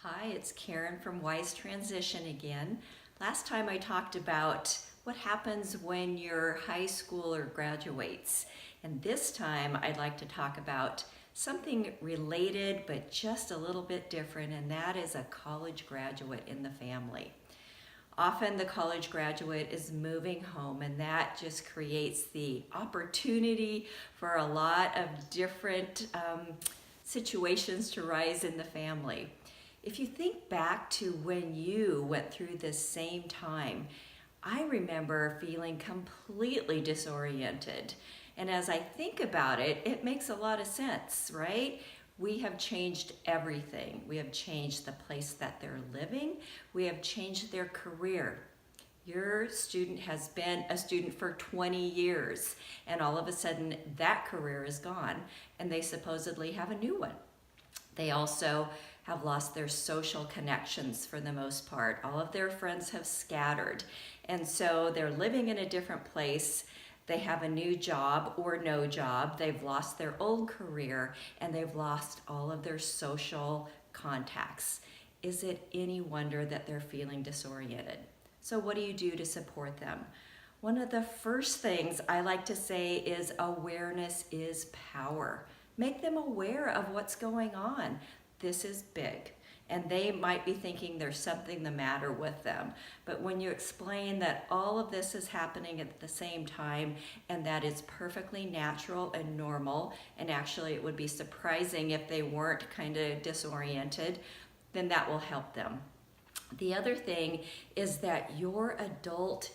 Hi, it's Karen from Wise Transition again. Last time I talked about what happens when your high schooler graduates. And this time I'd like to talk about something related but just a little bit different, and that is a college graduate in the family. Often the college graduate is moving home, and that just creates the opportunity for a lot of different situations to rise in the family. If you think back to when you went through this same time, I remember feeling completely disoriented. And as I think about it, it makes a lot of sense, right? We have changed everything. We have changed the place that they're living. We have changed their career. Your student has been a student for 20 years, and all of a sudden that career is gone, and they supposedly have a new one. They also have lost their social connections for the most part. All of their friends have scattered. And so they're living in a different place. They have a new job or no job. They've lost their old career, and they've lost all of their social contacts. Is it any wonder that they're feeling disoriented? So what do you do to support them? One of the first things I like to say is awareness is power. Make them aware of what's going on. This is big. And they might be thinking there's something the matter with them. But when you explain that all of this is happening at the same time, and that is perfectly natural and normal, and actually it would be surprising if they weren't kind of disoriented, then that will help them. The other thing is that your adult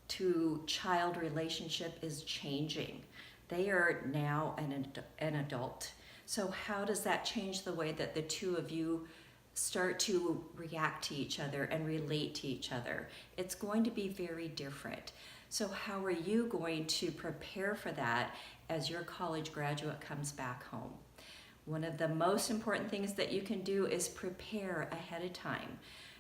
to child relationship is changing. They are now an adult. So how does that change the way that the two of you start to react to each other and relate to each other? It's going to be very different. So how are you going to prepare for that as your college graduate comes back home? One of the most important things that you can do is prepare ahead of time.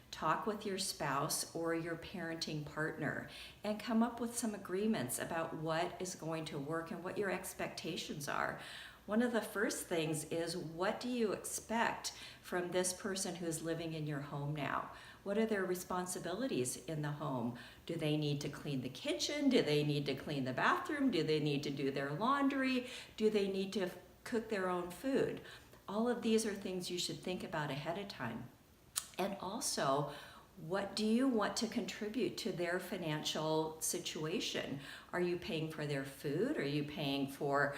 Talk with your spouse or your parenting partner and come up with some agreements about what is going to work and what your expectations are. One of the first things is, what do you expect from this person who's living in your home now? What are their responsibilities in the home? Do they need to clean the kitchen? Do they need to clean the bathroom? Do they need to do their laundry? Do they need to cook their own food? All of these are things you should think about ahead of time. And also, what do you want to contribute to their financial situation? Are you paying for their food? Are you paying for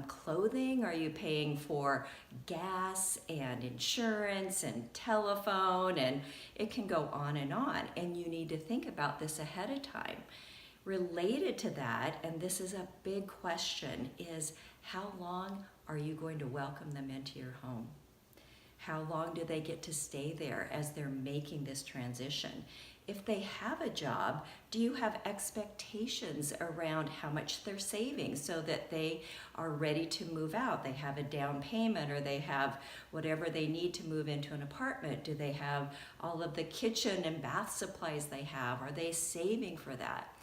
clothing? Are you paying for gas and insurance and telephone? And it can go on. And you need to think about this ahead of time. Related to that, and this is a big question, is how long are you going to welcome them into your home? How long do they get to stay there as they're making this transition? If they have a job, do you have expectations around how much they're saving so that they are ready to move out? They have a down payment, or they have whatever they need to move into an apartment. Do they have all of the kitchen and bath supplies they have? Are they saving for that?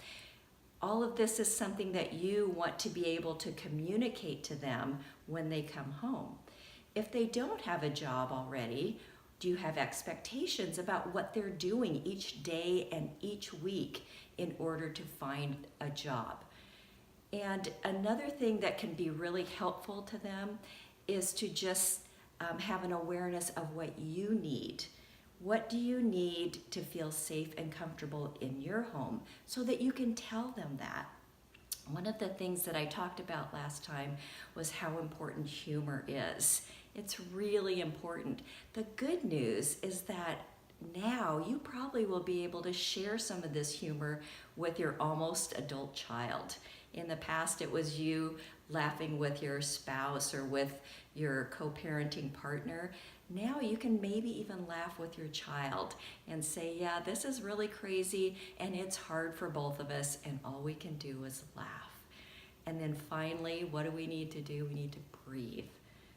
All of this is something that you want to be able to communicate to them when they come home. If they don't have a job already, do you have expectations about what they're doing each day and each week in order to find a job? And another thing that can be really helpful to them is to just have an awareness of what you need. What do you need to feel safe and comfortable in your home so that you can tell them that? One of the things that I talked about last time was how important humor is. It's really important. The good news is that now you probably will be able to share some of this humor with your almost adult child. In the past, it was you laughing with your spouse or with your co-parenting partner. Now you can maybe even laugh with your child and say, yeah, this is really crazy and it's hard for both of us, and all we can do is laugh. And then finally, what do we need to do? We need to breathe.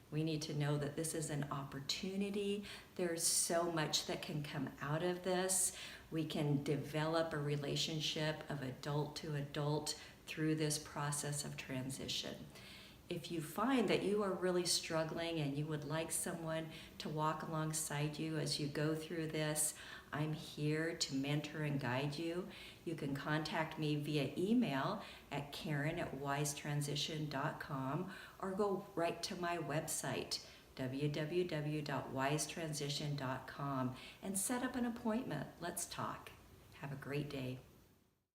We need to know that this is an opportunity. There's so much that can come out of this. We can develop a relationship of adult to adult through this process of transition. If you find that you are really struggling and you would like someone to walk alongside you as you go through this, I'm here to mentor and guide you. You can contact me via email at karen@wisetransition.com or go right to my website, www.wisetransition.com, and set up an appointment. Let's talk. Have a great day.